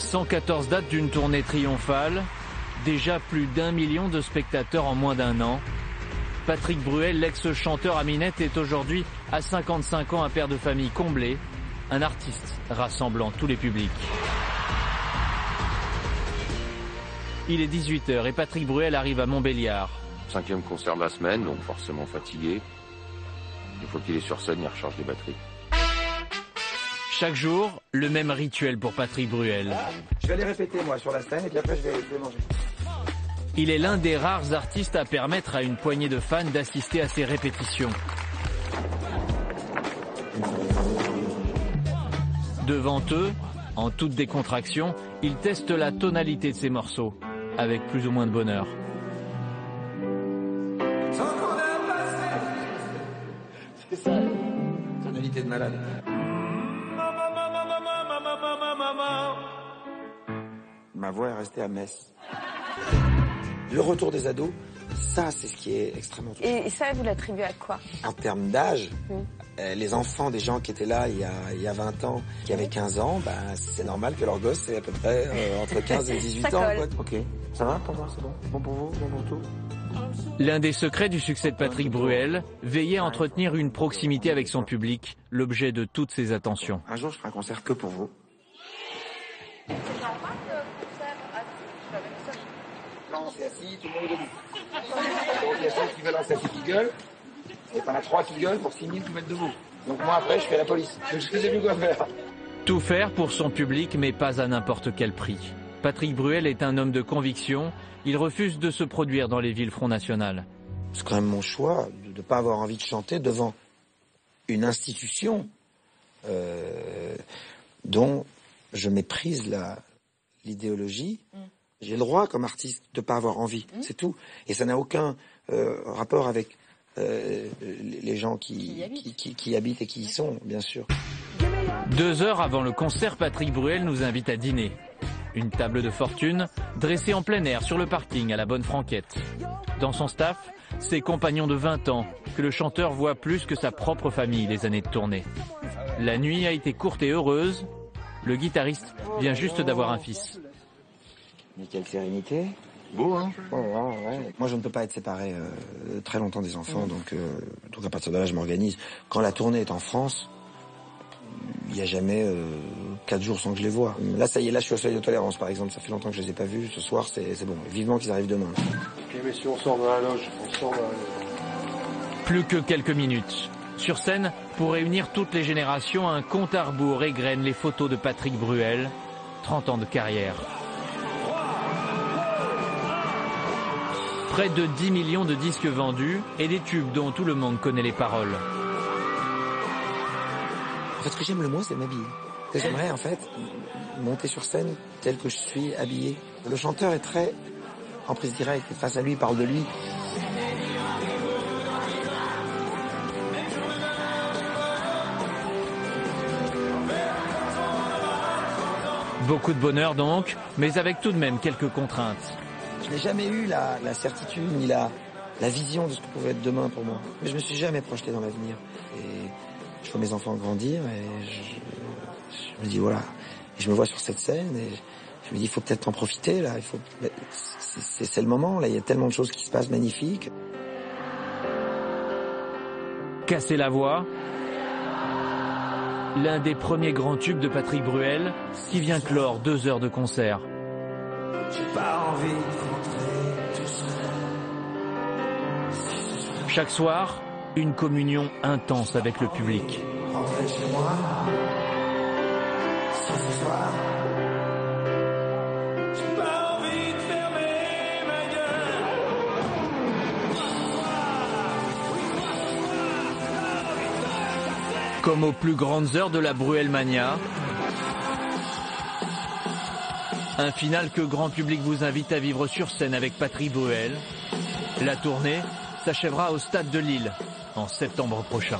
114 dates d'une tournée triomphale, déjà plus d'1 million de spectateurs en moins d'un an. Patrick Bruel, l'ex-chanteur à minette, est aujourd'hui à 55 ans un père de famille comblé, un artiste rassemblant tous les publics. Il est 18h et Patrick Bruel arrive à Montbéliard. 5e concert de la semaine, donc forcément fatigué. Une fois qu'il est sur scène, il recharge les batteries. Chaque jour, le même rituel pour Patrick Bruel. Je vais les répéter moi sur la scène et puis après je vais manger. Il est l'un des rares artistes à permettre à une poignée de fans d'assister à ses répétitions. Devant eux, en toute décontraction, il teste la tonalité de ses morceaux, avec plus ou moins de bonheur. C'est ça, tonalité de malade. Ma voix est restée à Metz. Le retour des ados, ça c'est ce qui est extrêmement touchant. Et ça, vous l'attribuez à quoi? En termes d'âge, les enfants des gens qui étaient là il y a 20 ans, qui avaient 15 ans, c'est normal que leur gosse c'est à peu près entre 15 et 18 ans. Quoi. Ok, ça va pour moi, c'est bon? Bon pour vous, bon pour tout? L'un des secrets du succès de Patrick Bruel, veiller à entretenir une proximité avec son public, l'objet de toutes ses attentions. Un jour je ferai un concert que pour vous. Non, c'est assis, tout le monde est debout. Donc il y a ceux qui veulent lancer qui gueulent, et t'en as 3 qui gueulent pour 6 000 qui mettent debout. Donc moi après je fais la police. Je sais plus quoi faire. Tout faire pour son public, mais pas à n'importe quel prix. Patrick Bruel est un homme de conviction. Il refuse de se produire dans les villes Front National. C'est quand même mon choix de ne pas avoir envie de chanter devant une institution dont je méprise l'idéologie. J'ai le droit, comme artiste, de ne pas avoir envie. C'est tout. Et ça n'a aucun rapport avec les gens qui habitent et qui y sont, bien sûr. 2 heures avant le concert, Patrick Bruel nous invite à dîner. Une table de fortune dressée en plein air sur le parking à la Bonne Franquette. Dans son staff, ses compagnons de 20 ans, que le chanteur voit plus que sa propre famille les années de tournée. La nuit a été courte et heureuse. Le guitariste vient juste d'avoir un fils. Mais quelle sérénité. Beau, hein? Ouais. Moi, je ne peux pas être séparé très longtemps des enfants, donc à partir de là, je m'organise. Quand la tournée est en France, il n'y a jamais 4 jours sans que je les vois. Là, ça y est, là, je suis au seuil de tolérance, par exemple. Ça fait longtemps que je les ai pas vus. Ce soir, c'est bon. Vivement qu'ils arrivent demain. Ok, messieurs, on sort de la loge. Plus que quelques minutes. Sur scène, pour réunir toutes les générations, un compte à rebours égrène les photos de Patrick Bruel. 30 ans de carrière. Près de 10 millions de disques vendus et des tubes dont tout le monde connaît les paroles. En fait, ce que j'aime le moins, c'est m'habiller. J'aimerais, en fait, monter sur scène tel que je suis habillé. Le chanteur est très en prise directe. Face à lui, il parle de lui. Beaucoup de bonheur donc, mais avec tout de même quelques contraintes. Je n'ai jamais eu la certitude ni la vision de ce que pouvait être demain pour moi. Mais je me suis jamais projeté dans l'avenir. Et je vois mes enfants grandir et je me dis voilà. Et je me vois sur cette scène et je me dis il faut peut-être en profiter là. C'est le moment là. Il y a tellement de choses qui se passent magnifiques. Casser la voix. L'un des premiers grands tubes de Patrick Bruel, qui vient clore 2 heures de concert. J'ai pas envie de rentrer tout seul. Chaque soir, une communion intense avec le public. Rentrer chez moi. Ce soir. J'ai pas envie de fermer ma gueule. Comme aux plus grandes heures de la Bruelmania. Un final que grand public vous invite à vivre sur scène avec Patrick Bruel. La tournée s'achèvera au Stade de Lille en septembre prochain.